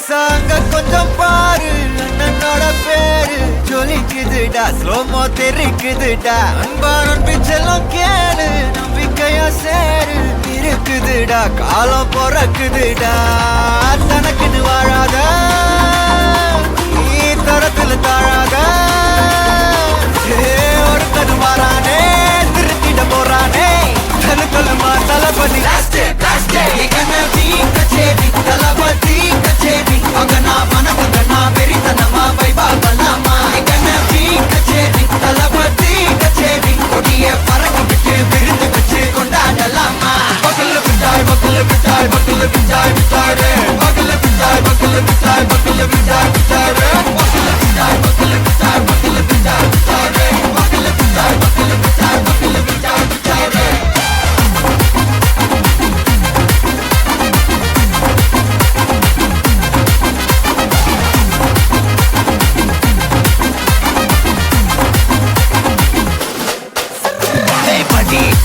சாங்க கொஞ்சம் பாரு, அண்ணனோட பேரு ஜொலிக்குதுடா, ஸ்லோமோ தெரிக்குதுடா. அன்பான பிச்செல்லாம் கேளு, நம்பிக்கையா சேரு, இருக்குதுடா, காலம் பொறக்குதுடா. தனக்குன்னு வாழாத, நீ தரத்துல தாழாத. ஒருத்தன் மாறானே, திருத்திட போறானே, தலுக்கலுமா தளபதி. தளபதி கச்சேரி அகனா மனமகனா வெறித்தனமா வைபா பலாமா. கச்சேரி தளபதி கச்சேரி கொடிய பறக்க விட்டு விருந்து வச்சு கொண்டாடலாமா. பக்கல்ல விட்டாய் பக்கல்ல விட்டாய் பக்கல்ல விட்டாய் விட்டாரே, பக்கல்ல விட்டாய் பக்கல்ல விட்டாய் பக்கல்ல விட்டாய் விட்டாரே, பக்கல்ல விட்டாய் பக்கல்ல விட்டாய் பக்கல்ல விட்டாய் விட்டாரே, பக்கல்ல விட்டாய் பக்கல்ல விட்டாய் பக்கல்ல விட்டாய் விட்டாரே.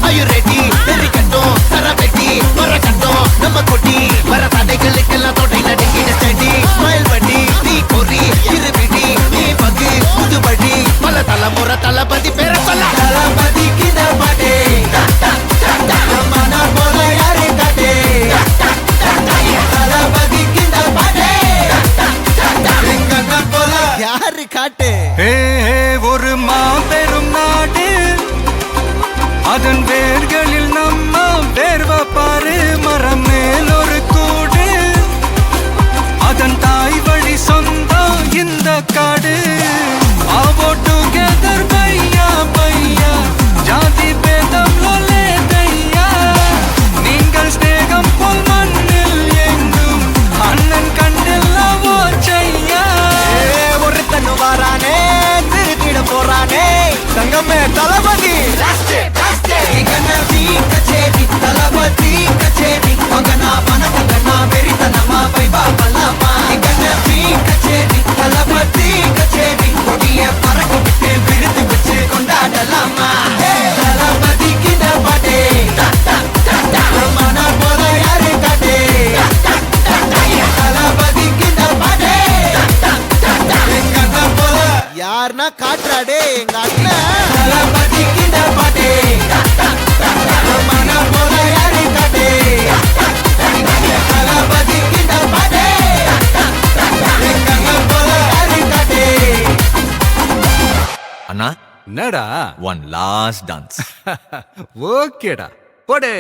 Are you ready? தெரிக்கட்டும் சரபெட்டி மரக்கட்டும் நம்ம கொட்டி வர தடைகளுக்கெல்லாம் தொடை நடுங்கிட ஸ்டடி. ஸ்மைல் பண்ணி நீ பொறி இருவிடி நீ பகு புதுபடி பல தலைமுறை தளபதி பேர சொல்ல. தளபதிக்கு பாட்டே மன போல யாரு காட்டே, தளபதிக்கு பாட்டே எங்க போல யாரு காட்டு. ஒரு மாபெரும் நாடு, அதன் வேர்களில் நம்ம வேர்வ பாரு. மரம் மேல் ஒரு கூடு, அதன் தாய் வழி சொந்தம் இந்த காடு. ஆவோ டுகெதர் பையா பையா, ஜாதி பேதம் லோலே தையா. நீங்கள் ஸ்நேகம் போல் மண்ணில் எங்கும் அண்ணன் கண்டெல்லாவோ செய்யா. ஒரு தன்னு வாரானே, திருத்திட போறானே, தங்கமே தளபதி. கச்சேரி தளபதி கச்சேரி மகனா மனமகனா வெறித்தனமா வைபா பலாமா. கச்சேரி தளபதி கச்சேரி கொடிய பறக்க விட்டு விருந்து வச்சு கொண்டாடலாமா. தளபதிக்கு பாட்டே மன போல யாரு காட்டே, தளபதிக்கு பாட்டே எங்க போல யாருன்னா காட்டுறாடே எங்க அண்ணன். தளபதிக்கு பாட்டே அண்ணா என்னடா ஒன் லாஸ்ட் டான்ஸ். ஓகேடா போடே.